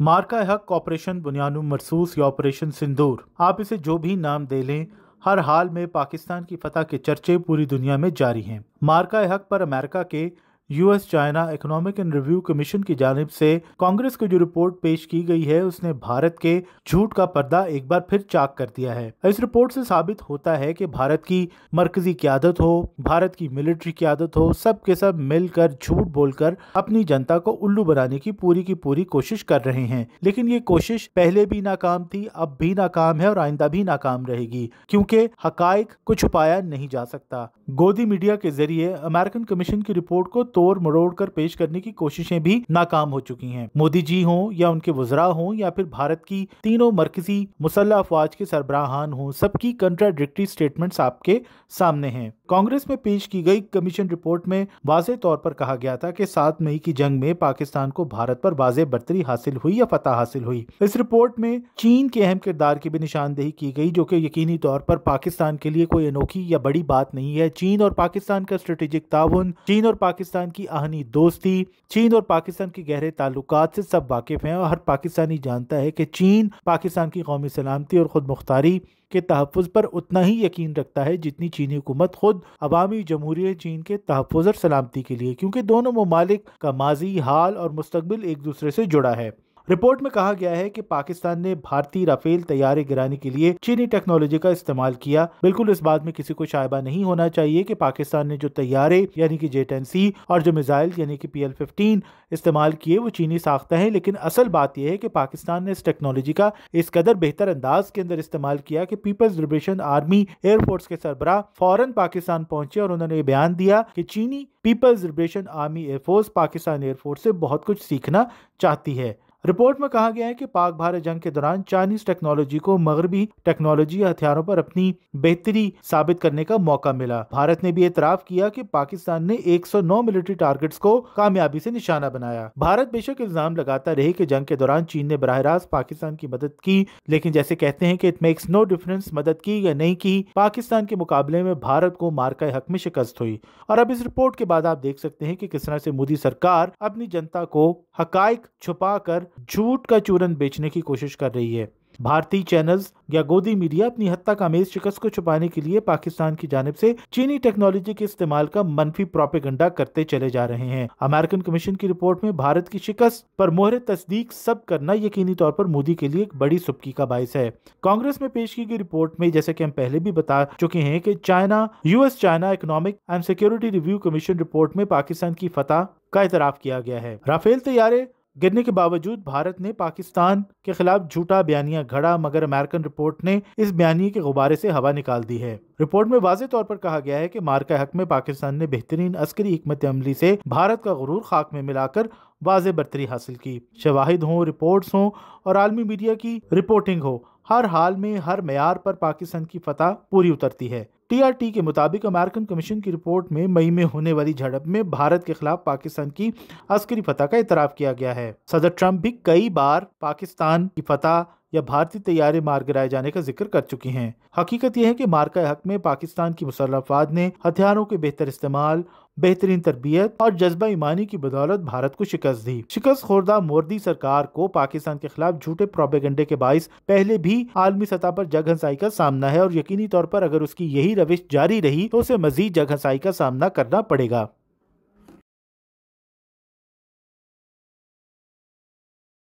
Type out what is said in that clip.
मार्का हक, ऑपरेशन बुनियानुम मरसूस या ऑपरेशन सिंदूर, आप इसे जो भी नाम दे लें, हर हाल में पाकिस्तान की फतह के चर्चे पूरी दुनिया में जारी हैं। मार्का हक पर अमेरिका के US China economic and review commission की जानिब से कांग्रेस को जो रिपोर्ट पेश की गई है, उसने भारत के झूठ का पर्दा एक बार फिर चाक कर दिया है। इस रिपोर्ट से साबित होता है कि भारत की मरकजी क़यादत हो, भारत की मिलिट्री क़यादत हो, सब के सब मिलकर झूठ बोलकर अपनी जनता को उल्लू बनाने की पूरी कोशिश कर रहे हैं। लेकिन ये कोशिश पहले भी नाकाम थी, अब भी नाकाम है और आइंदा भी नाकाम रहेगी, क्योंकि हकाइक को छुपाया नहीं जा सकता। गोदी मीडिया के जरिए अमेरिकन कमीशन की रिपोर्ट को तोड़ मरोड़ कर पेश करने की कोशिशें भी नाकाम हो चुकी हैं। मोदी जी हों या उनके वज़रा हों या फिर भारत की तीनों मरकजी मुसल्लह अफवाज के सरबराहान हों, सबकी कंट्राडिक्टरी स्टेटमेंट्स आपके सामने हैं। कांग्रेस में पेश की गई कमीशन रिपोर्ट में वाज़ेह तौर पर कहा गया था कि 7 मई की जंग में पाकिस्तान को भारत पर वाज़ेह बर्तरी हासिल हुई या फतह हासिल हुई। इस रिपोर्ट में चीन के अहम किरदार की भी निशानदेही की गई, जो कि यकीनी तौर पर पाकिस्तान के लिए कोई अनोखी या बड़ी बात नहीं है। चीन और पाकिस्तान का स्ट्रेटेजिक ताउन, चीन और पाकिस्तान की आहनी दोस्ती, चीन और पाकिस्तान के गहरे ताल्लुकात से सब वाकिफ हैं और हर पाकिस्तानी जानता है कि चीन पाकिस्तान की कौमी सलामती और खुद मुख्तारी के तहफ़्फ़ुज़ पर उतना ही यकीन रखता है जितनी चीनी हुकूमत खुद अवामी जमहूरियत चीन के तहफ़्फ़ुज़ और सलामती के लिए, क्योंकि दोनों ममालिक का माजी, हाल और मुस्तकबिल एक दूसरे से जुड़ा है। रिपोर्ट में कहा गया है कि पाकिस्तान ने भारतीय राफेल तैयारे गिराने के लिए चीनी टेक्नोलॉजी का इस्तेमाल किया। बिल्कुल इस बात में किसी को शायबा नहीं होना चाहिए कि पाकिस्तान ने जो तैयारे यानी कि J-10C और जो मिसाइल यानी कि PL-15 इस्तेमाल किए वो चीनी साख्ता है। लेकिन असल बात यह है कि पाकिस्तान ने इस टेक्नोलॉजी का इस कदर बेहतर अंदाज के अंदर इस्तेमाल किया कि पीपल्स लिबरेशन आर्मी एयरफोर्स के सरबराह फौरन पाकिस्तान पहुंचे और उन्होंने ये बयान दिया कि चीनी people's liberation army air force Pakistan air force से बहुत कुछ सीखना चाहती है। रिपोर्ट में कहा गया है कि पाक भारत जंग के दौरान चाइनीज टेक्नोलॉजी को मगरबी टेक्नोलॉजी हथियारों पर अपनी बेहतरी साबित करने का मौका मिला। भारत ने भी एतराफ किया कि पाकिस्तान ने 109 मिलिट्री टारगेट्स को कामयाबी से निशाना बनाया। भारत बेशक इल्जाम लगाता रहे कि जंग के दौरान चीन ने बराह रास्त पाकिस्तान की मदद की, लेकिन जैसे कहते हैं कि इट मेक्स नो डिफरेंस मदद की या नहीं की, पाकिस्तान के मुकाबले में भारत को मार्का हक में शिकस्त हुई। और अब इस रिपोर्ट के बाद आप देख सकते हैं कि किस तरह से मोदी सरकार अपनी जनता को हकाइक छुपा कर झूठ का चूरन बेचने की कोशिश कर रही है। भारतीय चैनल्स या गोदी मीडिया अपनी हद तक आमेज शिकस्त को छुपाने के लिए पाकिस्तान की जानिब से चीनी टेक्नोलॉजी के इस्तेमाल का मनफी प्रोपेगेंडा करते चले जा रहे हैं। अमेरिकन कमीशन की रिपोर्ट में भारत की शिकस्त पर मोहर तस्दीक सब करना यकीनी तौर पर मोदी के लिए एक बड़ी सुबकी का बाइस है। कांग्रेस में पेश की गई रिपोर्ट में, जैसे कि हम पहले भी बता चुके हैं, कि US China economic and security review commission report में पाकिस्तान की फतह का एतराफ किया गया है। राफेल तैयारे गिरने के बावजूद भारत ने पाकिस्तान के खिलाफ झूठा बयानिया घड़ा, मगर अमेरिकन रिपोर्ट ने इस बयानिए के गुब्बारे से हवा निकाल दी है। रिपोर्ट में वाज़ेह तौर पर कहा गया है कि मार्का हक में पाकिस्तान ने बेहतरीन अस्करी हिकमत अमली से भारत का गुरूर खाक में मिलाकर वाज़ेह बर्तरी हासिल की। शवाहिद हों, रिपोर्ट्स हों और आलमी मीडिया की रिपोर्टिंग हो, हर हाल में हर मेयार पर पाकिस्तान की फतह पूरी उतरती है। TRT के मुताबिक अमेरिकन कमीशन की रिपोर्ट में मई में होने वाली झड़प में भारत के खिलाफ पाकिस्तान की अस्करी फतह का इतराफ किया गया है। सदर ट्रंप भी कई बार पाकिस्तान की फतह या भारतीय तैयारे मार गिराए जाने का जिक्र कर चुकी हैं। हकीकत यह है कि मार्का हक में पाकिस्तान की मुसल्लह अफवाज ने हथियारों के बेहतर इस्तेमाल, बेहतरीन तरबियत और जज्बा ईमानी की बदौलत भारत को शिकस्त दी। शिकस्त खोरदा मोदी सरकार को पाकिस्तान के खिलाफ झूठे प्रोपेगेंडे के बाइस पहले भी आलमी सतह पर जग हंसाई का सामना है और यकीनी तौर पर अगर उसकी यही रविश जारी रही तो उसे मजीद जग हंसाई का सामना करना पड़ेगा।